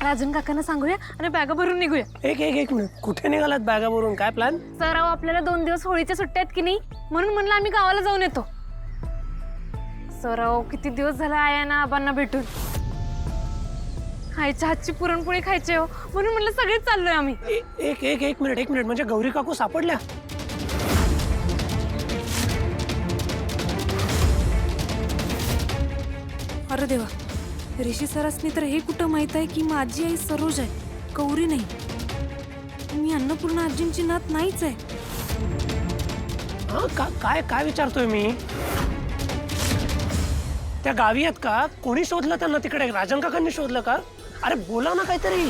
राजन काकांना सांगूया आणि बॅगा भरून निघूया. एक मिनिट, कुठे निघालात बॅगा भरून? काय प्लॅन? सर आपल्याला 2 दिवस होळीच्या सुट्ट्या आहेत की नाही, म्हणून म्हणलं आम्ही गावाला जाऊन येतो. सर किती दिवस झाले आया ना आबांना भेटून. आईच्या हातची पुरणपोळी खायची हो, म्हणून म्हणलं सगळेच चाललोय आम्ही. एक मिनिट म्हणजे गौरी काकू सापडल्या? अरे देवा, ऋषी सरासनी तर हे कुठं माहित आहे की माझी आई सरोज आहे, गौरी नाही. मी अन्नपूर्णा आजींची नात नाहीच आहे. काय विचारतोय मी? त्या गावी आहेत का? कोणी शोधलं त्यांना तिकडे? राजन काकांनी शोधलं का? अरे बोला ना काहीतरी.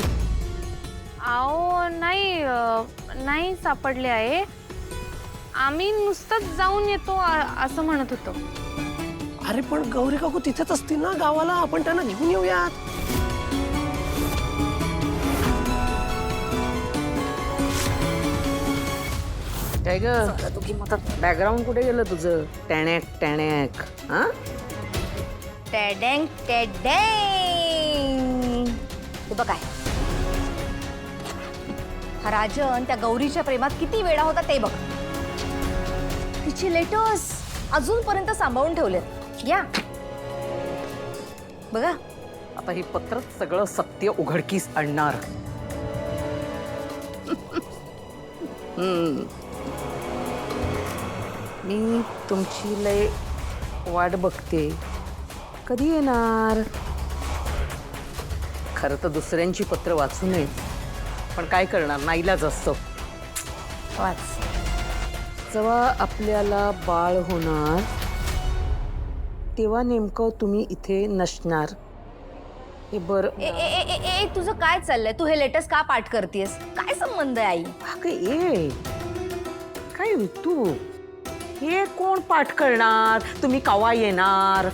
आओ नाही सापडले आहे. आम्ही नुसतंच जाऊन येतो असं म्हणत होतो. अरे पण गौरी काकू तिथेच असतील ना गावाला, आपण त्यांना घेऊन येऊयात. काय ग बॅकग्राऊंड कुठे गेलं तुझं? टॅणॅक टॅणॅक. हा टेडेंग टेडेंग. हे बघ काय, हा राजन त्या गौरीच्या प्रेमात किती वेडा होता ते बघ. तिची लेटर्स अजूनपर्यंत सांभाळून ठेवलेत. या बघा, आता ही पत्र सगळं सत्य उघडकीस आणणार. मी तुमची लय वाट बघते, कधी येणार? खरं तर दुसऱ्यांची पत्र वाचू नये, पण काय करणार, नाईलाज असतो. वाच. जेव्हा आपल्याला बाळ होणार तेव्हा नेमकं तुम्ही इथे नसणार. हे बरं. ए ए ए ए ए तुझं काय चाललंय? तू हे लेटेस्ट का पाठ करतेस? काय संबंध आहे आई? ए काय तू हे कोण पाठ करणार? तुम्ही कवा येणार?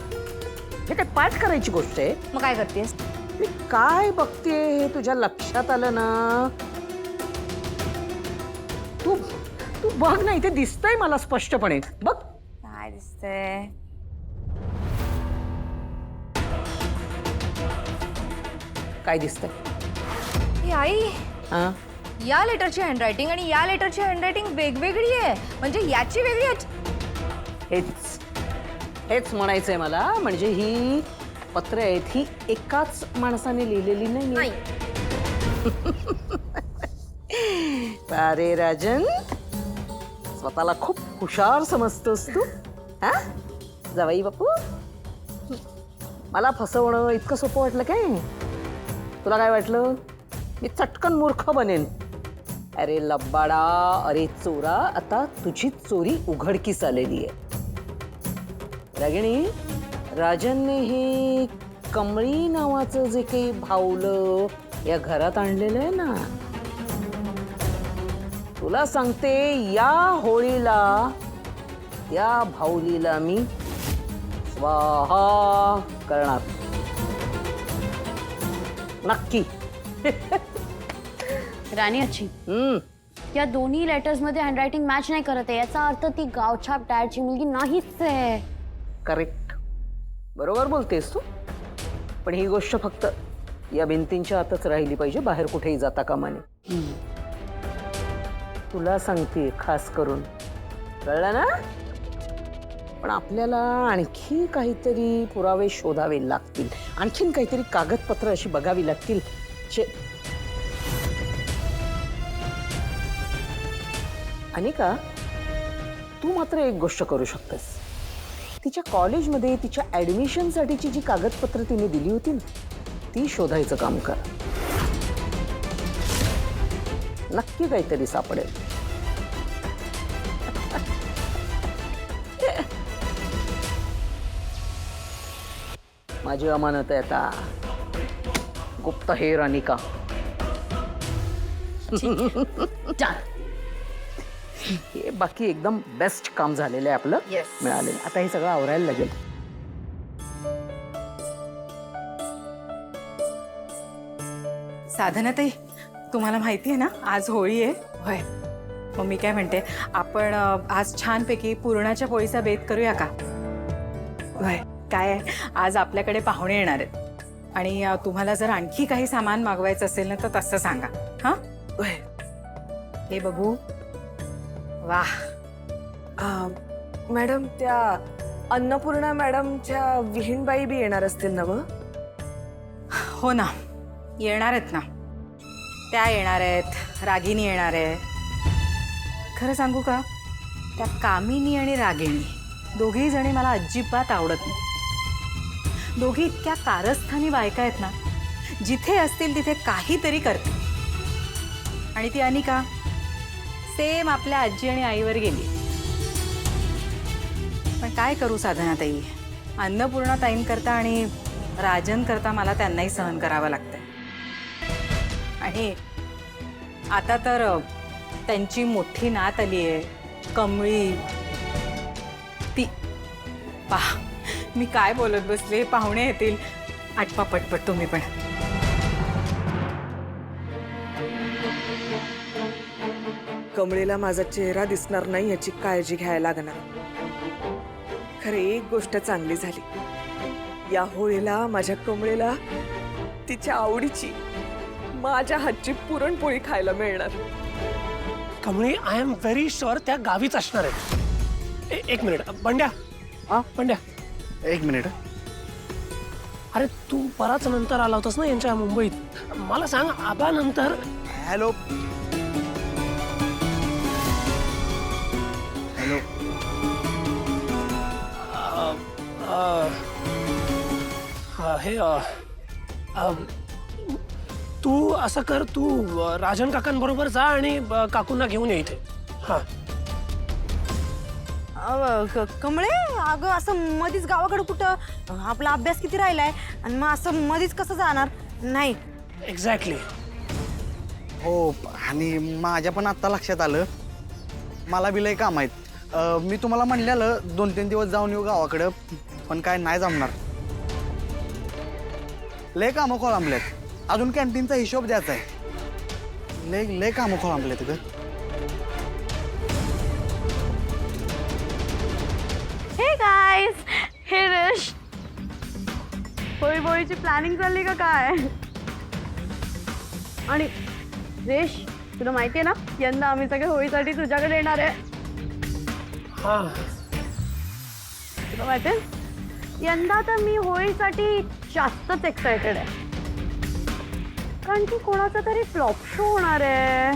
हे काय पाठ करायची गोष्ट आहे? मग काय करतेस? मी काय बघते हे तुझ्या लक्षात आलं ना? तू तू बघ ना, इथे दिसतंय मला स्पष्टपणे. बघ काय दिसतंय? काय दिसतंय? हे आई, हा या लेटरची हँडरायटिंग आणि या लेटरची हँडरायटिंग वेगवेगळी आहे. म्हणजे याची वेगळी आहे. हेच म्हणायचंय मला. म्हणजे ही पत्र आहेत ही एकाच माणसाने लिहिलेली नाही. अरे राजन, स्वतःला खूप हुशार समजतोस तू. हा जावई बापू, मला फसवणं इतकं सोपं वाटलं काय? तुला काय वाटलं मी चटकन मूर्ख बनेन? अरे लब्बाडा, अरे चोरा, आता तुझी चोरी उघडकीस आलेली आहे. रागिणी, राजनने हे कमळी नावाचं जे काही भावलं या घरात आणलेलं आहे ना, तुला सांगते या होळीला त्या भाऊलीला मी स्वाहा करणार नक्की. राणी अच्छी, या दोन्ही लेटर्स मध्ये हँडरायटिंग मॅच नाही करत आहे. याचा अर्थ ती गावछाप डॅडची मुलगी नाहीच आहे. करेक्ट, बरोबर बोलतेस तू. पण ही गोष्ट फक्त या भिंतींच्या आतच राहिली पाहिजे, बाहेर कुठेही जाता कामा नये. तुला सांगते खास करून, कळलं ना? पण आपल्याला आणखी काहीतरी पुरावे शोधावे लागतील, आणखीन काहीतरी कागदपत्र अशी बघावी लागतील. अनिका, तू मात्र एक गोष्ट करू शकतेस. तिच्या कॉलेजमध्ये तिच्या ऍडमिशनसाठीची जी कागदपत्र तिने दिली होती ना, ती शोधायचं काम कर. नक्की काहीतरी सापडेल. माझी अमानत आहे आता. गुप्तहेर अनिका. हे बाकी एकदम बेस्ट काम झालेलं आहे आपलं. मिळालेलं. आता हे सगळं आवरायला लागेल. साधनाताई, तुम्हाला माहिती आहे ना आज होळी आहे. होय, मग मी काय म्हणते, आपण आज छानपैकी पुरणाच्या पोळीचा बेत करूया का? होय, काय आहे, आज आपल्याकडे पाहुणे येणार आहेत आणि तुम्हाला जर आणखी काही सामान मागवायचं असेल ना तर तसं सांगा. हा हे बघू. वाह. मॅडम त्या अन्नपूर्णा मॅडमच्या विहीणबाई बी येणार असतील ना व? हो ना, येणार आहेत ना. त्या येणार आहेत, रागिनी येणार आहे. खरं सांगू का, त्या कामिनी आणि रागिणी दोघेही जणी मला अजिबात आवडत नाही. दोघी इतक्या कारस्थानी बायका आहेत ना, जिथे असतील तिथे काहीतरी करते. आणि ती अनिका सेम आपल्या आजी आणि आईवर गेली. पण काय करू साधनाताई, अन्नपूर्णा ताईंकरता आणि राजन करता मला त्यांनाही सहन करावं लागतंय. आणि आता तर त्यांची मोठी नात आली आहे, कमळी. ती पहा, मी काय बोलत बसले, पाहुणे येतील. आटपा पटपट तुम्ही पण. कमळीला माझा चेहरा दिसणार नाही याची काळजी घ्यायला लागणार. खरे एक गोष्ट चांगली झाली, या होळीला माझ्या कमळीला तिच्या आवडीची माझ्या हातची पुरणपोळी खायला मिळणार. Kamali, I am very sure त्या गावीच असणार आहेत. एक मिनिट बंड्या. बंड्या एक मिनिट. अरे तू बराच नंतर आला होतास ना यांच्या मुंबईत. मला सांग, आबा नंतर. Hello hello. तू असं कर, तू राजन काकांबरोबर जा आणि काकूंना घेऊन ये इथे. हा. कमळे, अगं असं मधीच गावाकडे कुठं, आपला अभ्यास किती राहिलाय आणि मग असं मधीच कसं जाणार. नाही. एक्झॅक्टली. हो, आणि माझ्या पण आत्ता लक्षात आलं, मला बी लय काम आहेत. मी तुम्हाला म्हणलेलं 2-3 दिवस जाऊन येऊ गावाकडं, पण काय नाही जमणार. लय कामं खोळंबल्यात. अजून कॅन्टीनचा हिशोब द्यायचा आहे. लय कामं खोळंबल्यात ग. हे गाईज, हे रेश, होळीची प्लॅनिंग चालली का काय? आणि रेश, तुला माहितीये ना, यंदा आम्ही सगळे होळीसाठी तुझ्याकडे येणार आहे. हा. तुला माहितीये, यंदा तर मी होळीसाठी जास्तच एक्सायटेड आहे. कारण की कोणाचा तरी फ्लॉप शो होणार आहे.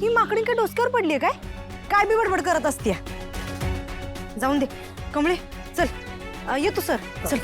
ही माकडी काय डोसक्यावर पडली काय? काय बी बडबड करत असते. जाऊन दे कमळे, चल येतो सर, चल.